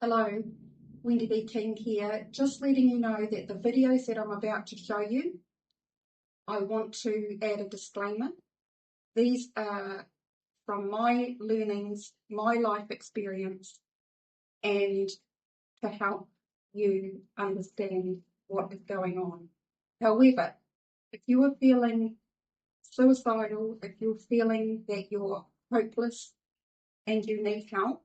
Hello, Wendy B. King here, just letting you know that the videos that I'm about to show you, I want to add a disclaimer. These are from my learnings, my life experience, and to help you understand what is going on. However, if you are feeling suicidal, if you're feeling that you're hopeless and you need help,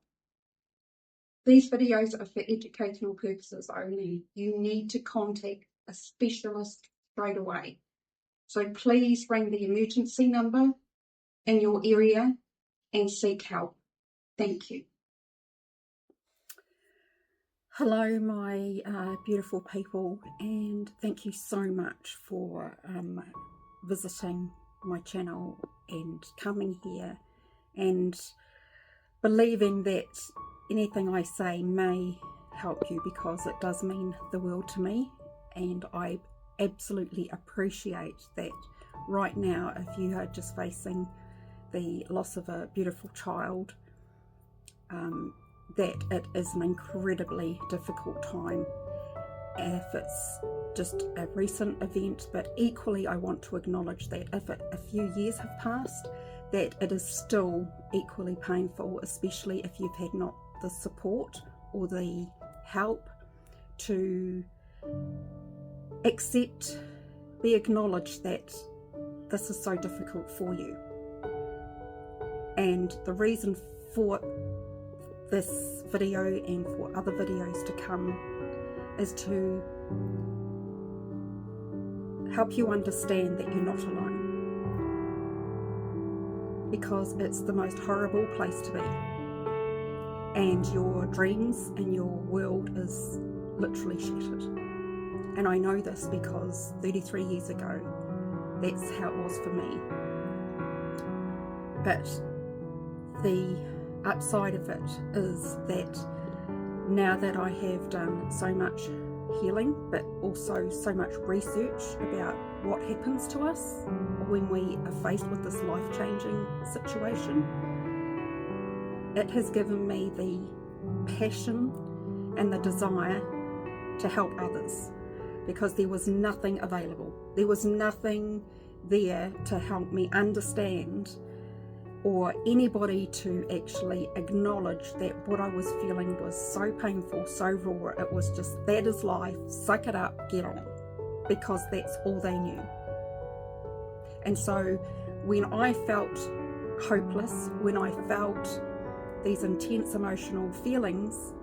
these videos are for educational purposes only. You need to contact a specialist straight away. So please ring the emergency number in your area and seek help. Thank you. Hello, my beautiful people, and thank you so much for visiting my channel and coming here and believing that anything I say may help you, because it does mean the world to me, and I absolutely appreciate that. Right now, if you are just facing the loss of a beautiful child, that it is an incredibly difficult time if it's just a recent event, but equally I want to acknowledge that if a few years have passed, that it is still equally painful, especially if you've had not the support or the help to accept, be acknowledged that this is so difficult for you. And the reason for this video and for other videos to come is to help you understand that you're not alone, because it's the most horrible place to be, and your dreams and your world is literally shattered. And I know this because 33 years ago that's how it was for me. But the upside of it is that now that I have done so much healing, but also so much research about what happens to us when we are faced with this life-changing situation, it has given me the passion and the desire to help others, because there was nothing available. There was nothing there to help me understand, or anybody to actually acknowledge that what I was feeling was so painful, so raw. It was just, that is life, suck it up, get on, because that's all they knew. And so when I felt hopeless, when I felt these intense emotional feelings,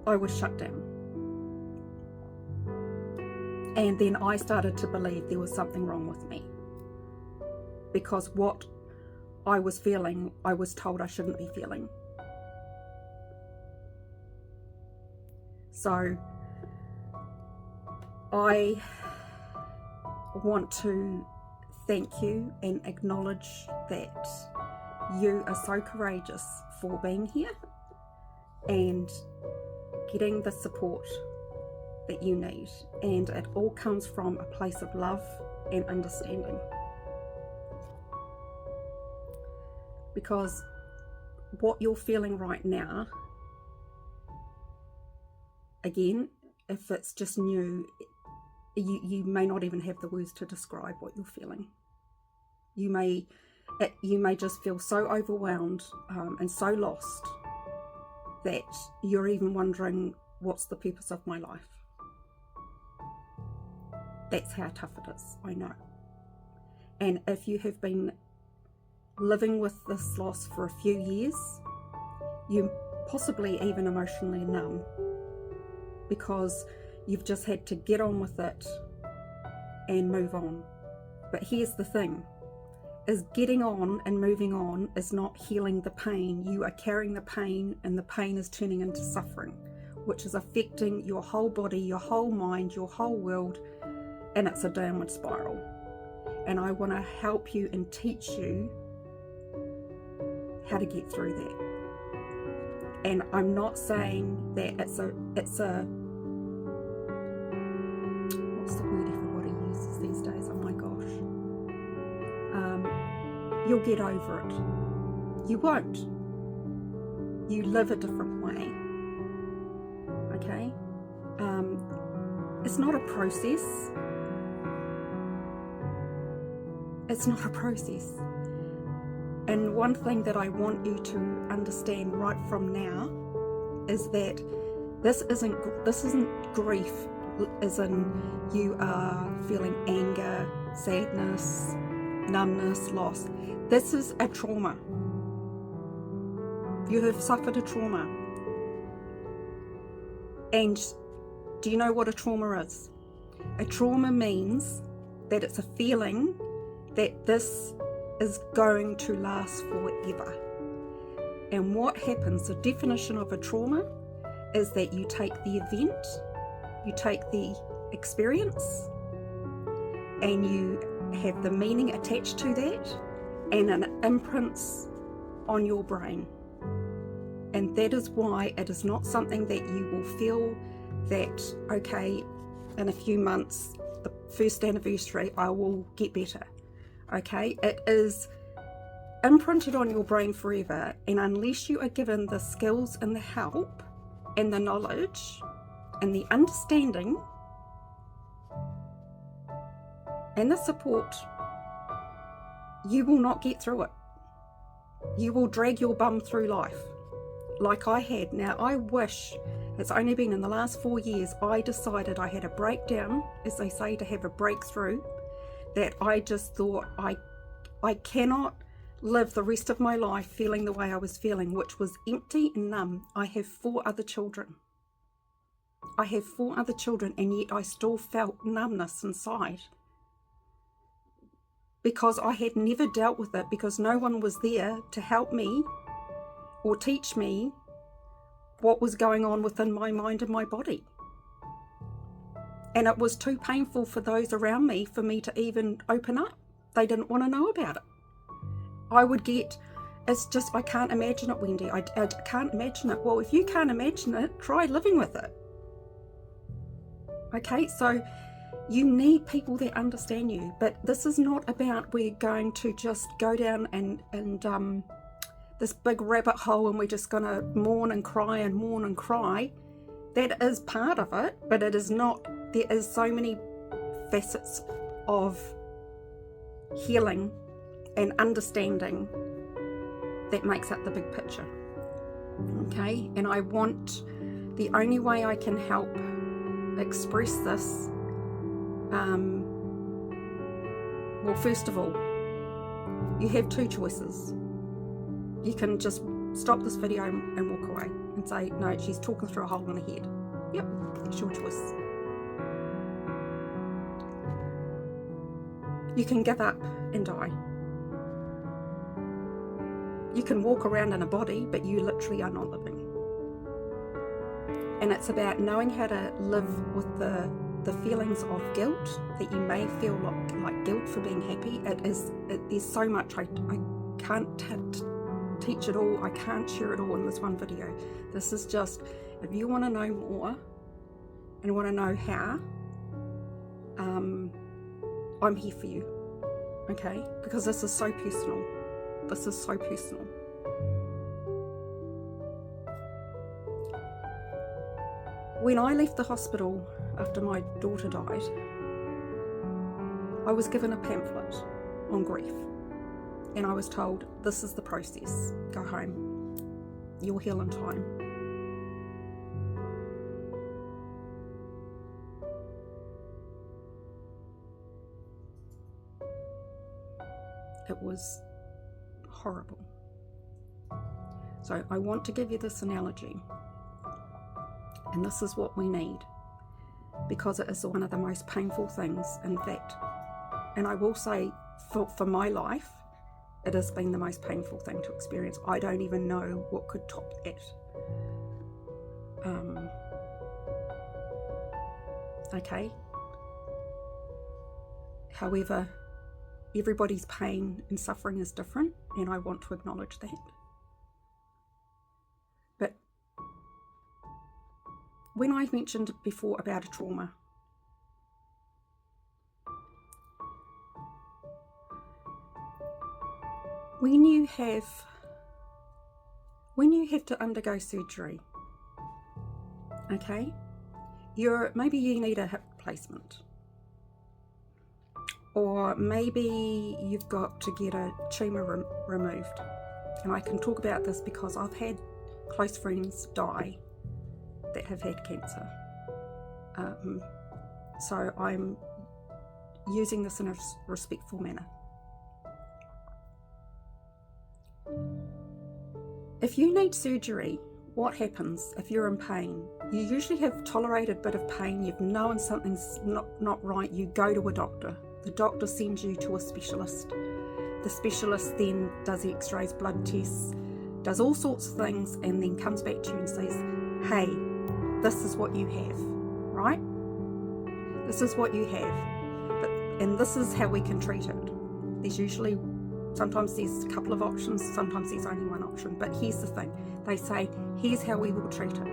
I was shut down. And then I started to believe there was something wrong with me, because what I was feeling, I was told I shouldn't be feeling. So I want to thank you and acknowledge that you are so courageous for being here and getting the support that you need. And it all comes from a place of love and understanding. Because what you're feeling right now, again, if it's just new, you may not even have the words to describe what you're feeling. You may just feel so overwhelmed and so lost that you're even wondering, what's the purpose of my life? That's how tough it is, I know. And if you have been living with this loss for a few years, you're possibly even emotionally numb, because you've just had to get on with it and move on. But here's the thing, is getting on and moving on is not healing the pain. You are carrying the pain, and the pain is turning into suffering, which is affecting your whole body, your whole mind, your whole world, and it's a downward spiral. And I want to help you and teach you how to get through that. And I'm not saying that it's a what's the word everybody uses these days? Oh my gosh. You'll get over it. You won't. You live a different way. okay? It's not a process. It's not a process. And one thing that I want you to understand right from now is that this isn't grief, as in you are feeling anger, sadness, numbness, loss. This is a trauma. You have suffered a trauma. And do you know what a trauma is? A trauma means that it's a feeling that this is going to last forever. And what happens, the definition of a trauma is that you take the event, you take the experience, and you have the meaning attached to that, and it imprints on your brain. And that is why it is not something that you will feel that, okay, in a few months, the first anniversary, I will get better. Okay, it is imprinted on your brain forever, and unless you are given the skills and the help and the knowledge and the understanding and the support, you will not get through it. You will drag your bum through life like I had. Now, I wish, it's only been in the last 4 years, I decided I had a breakdown, as they say, to have a breakthrough, that I just thought I cannot live the rest of my life feeling the way I was feeling, which was empty and numb. I have 4 other children. I have 4 other children, and yet I still felt numbness inside, because I had never dealt with it, because no one was there to help me or teach me what was going on within my mind and my body. And it was too painful for those around me for me to even open up. They didn't want to know about it. I would get, it's just, I can't imagine it, Wendy. I can't imagine it. Well, if you can't imagine it, try living with it. Okay, so you need people that understand you. But this is not about we're going to just go down and this big rabbit hole and we're just going to mourn and cry and mourn and cry. That is part of it, but it is not. There is so many facets of healing and understanding that makes up the big picture. Okay, and I want, the only way I can help express this, well, first of all, you have 2 choices. You can just stop this video and walk away and say, no, she's talking through a hole in her head. Yep, it's your choice. You can give up and die. You can walk around in a body, but you literally are not living. And it's about knowing how to live with the feelings of guilt, that you may feel like guilt for being happy. There's so much, I can't teach it all, I can't share it all in this one video. This is just, if you want to know more and want to know how, I'm here for you, okay? Because this is so personal. This is so personal. When I left the hospital after my daughter died, I was given a pamphlet on grief, and I was told, this is the process, go home, you'll heal in time. It was horrible. So I want to give you this analogy, and this is what we need, because it is one of the most painful things, in fact, and I will say for my life, it has been the most painful thing to experience. I don't even know what could top that. Okay. However, everybody's pain and suffering is different, and I want to acknowledge that. But when I mentioned before about a trauma, when you have to undergo surgery, okay? Maybe you need a hip replacement, or maybe you've got to get a tumour removed. And I can talk about this because I've had close friends die that have had cancer. So I'm using this in a respectful manner. If you need surgery, what happens if you're in pain? You usually have tolerated a bit of pain, you've known something's not right, you go to a doctor. The doctor sends you to a specialist. The specialist then does x-rays, blood tests, does all sorts of things, and then comes back to you and says, hey, this is what you have, right? This is what you have, and this is how we can treat it. Sometimes there's a couple of options, sometimes there's only one option, but here's the thing. They say, here's how we will treat it.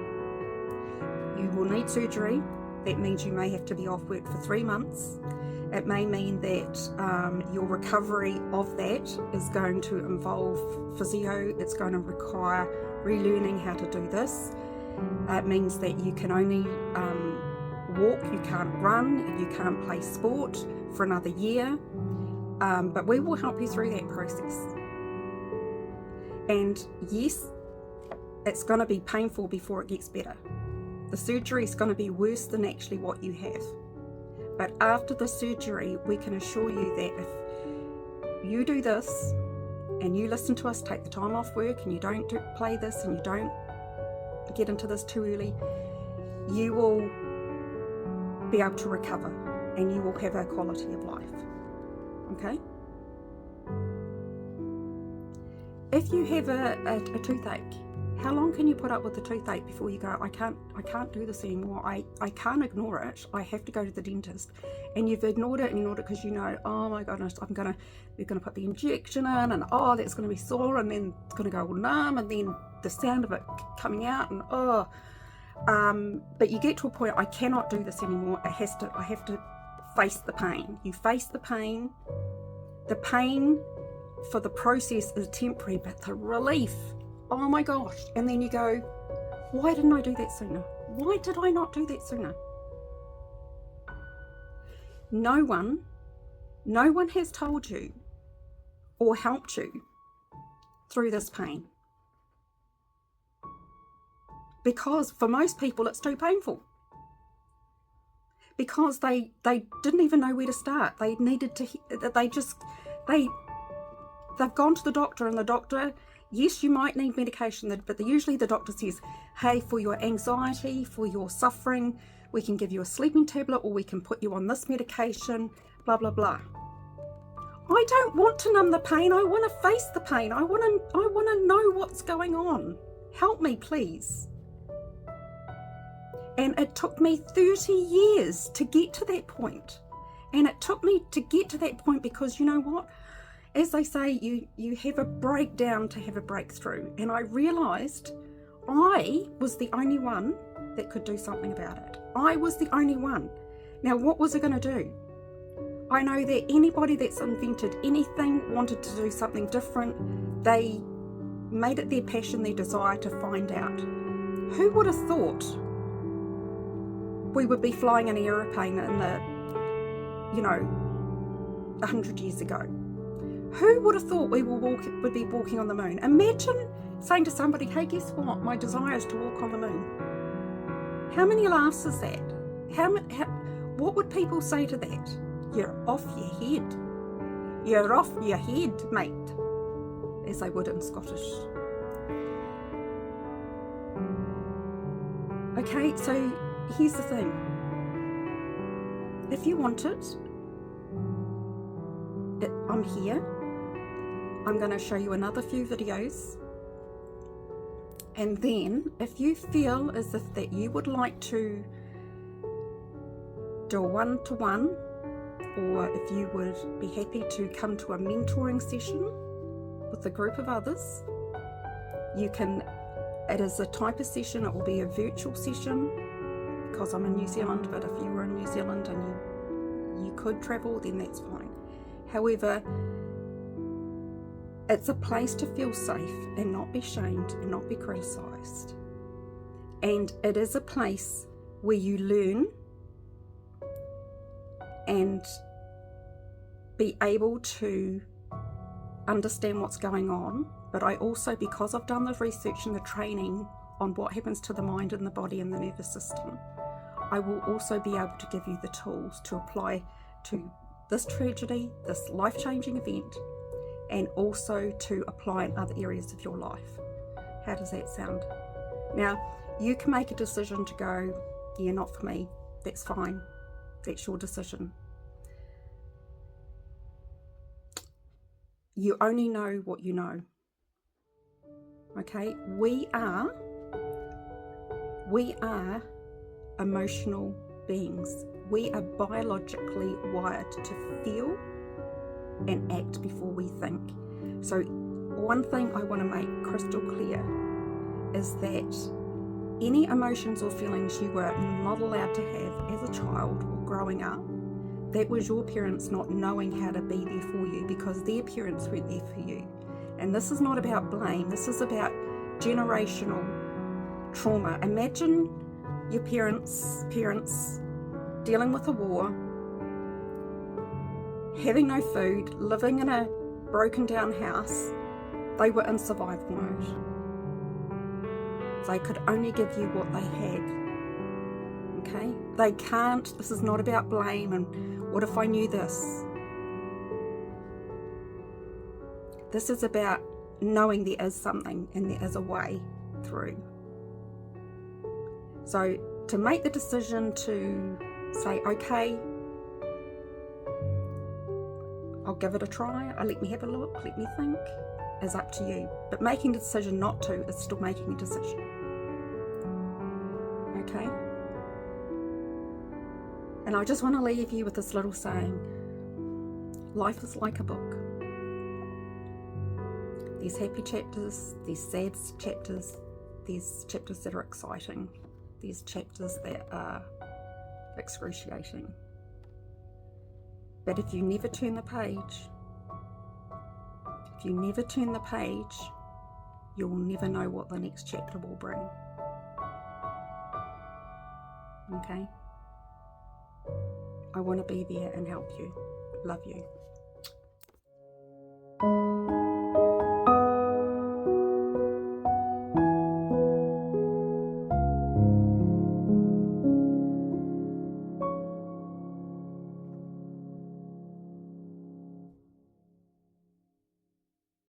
You will need surgery. That means you may have to be off work for 3 months. It may mean that your recovery of that is going to involve physio. It's going to require relearning how to do this. It means that you can only walk, you can't run, you can't play sport for another year. But we will help you through that process. And yes, it's going to be painful before it gets better. The surgery is going to be worse than actually what you have. But after the surgery, we can assure you that if you do this and you listen to us, take the time off work, and you don't play this and you don't get into this too early, you will be able to recover and you will have a quality of life. Okay? If you have a toothache, how long can you put up with the toothache before you go, I can't do this anymore, I can't ignore it, I have to go to the dentist? And you've ignored it because you know, oh my goodness, they're going to put the injection in, and oh, that's going to be sore, and then it's going to go all numb, and then the sound of it coming out, and but you get to a point, I cannot do this anymore, I have to face the pain. You face the pain. The pain for the process is temporary, but the relief, oh my gosh. And then you go, why didn't I do that sooner? Why did I not do that sooner? No one has told you or helped you through this pain. Because for most people, it's too painful. Because they didn't even know where to start. They've gone to the doctor, and the doctor, yes, you might need medication, but usually the doctor says, hey, for your anxiety, for your suffering, we can give you a sleeping tablet, or we can put you on this medication, blah, blah, blah. I don't want to numb the pain. I want to face the pain. I want to know what's going on. Help me, please. And it took me 30 years to get to that point. And it took me to get to that point because, you know what? As they say, you have a breakdown to have a breakthrough. And I realised I was the only one that could do something about it. I was the only one. Now, what was I going to do? I know that anybody that's invented anything, wanted to do something different, they made it their passion, their desire to find out. Who would have thought we would be flying an aeroplane in 100 years ago? Who would have thought we would be walking on the moon? Imagine saying to somebody, hey, guess what? My desire is to walk on the moon. How many laughs is that? What would people say to that? You're off your head. You're off your head, mate, as they would in Scottish. Okay, so here's the thing. If you want it, I'm here. I'm going to show you another few videos. And then if you feel as if that you would like to do a one-to-one, or if you would be happy to come to a mentoring session with a group of others, you can. It is a type of session, it will be a virtual session because I'm in New Zealand, but if you were in New Zealand and you could travel, then that's fine. However, it's a place to feel safe and not be shamed and not be criticised. And it is a place where you learn and be able to understand what's going on. But I also, because I've done the research and the training on what happens to the mind and the body and the nervous system, I will also be able to give you the tools to apply to this tragedy, this life-changing event, and also to apply in other areas of your life. How does that sound? Now, you can make a decision to go, yeah, not for me. That's fine. That's your decision. You only know what you know. Okay? We are emotional beings. We are biologically wired to feel and act before we think. So one thing I want to make crystal clear is that any emotions or feelings you were not allowed to have as a child or growing up, that was your parents not knowing how to be there for you because their parents weren't there for you. And this is not about blame. This is about generational trauma. Imagine your parents dealing with a war, having no food, living in a broken down house. They were in survival mode. They could only give you what they had. Okay? They can't. This is not about blame and what if I knew this. This is about knowing there is something and there is a way through. So to make the decision to say, okay, I'll give it a try, let me have a look, let me think, is up to you. But making the decision not to is still making a decision. Okay? And I just want to leave you with this little saying. Life is like a book. There's happy chapters, there's sad chapters, there's chapters that are exciting, there's chapters that are excruciating. But if you never turn the page, you'll never know what the next chapter will bring. Okay? I want to be there and help you. Love you.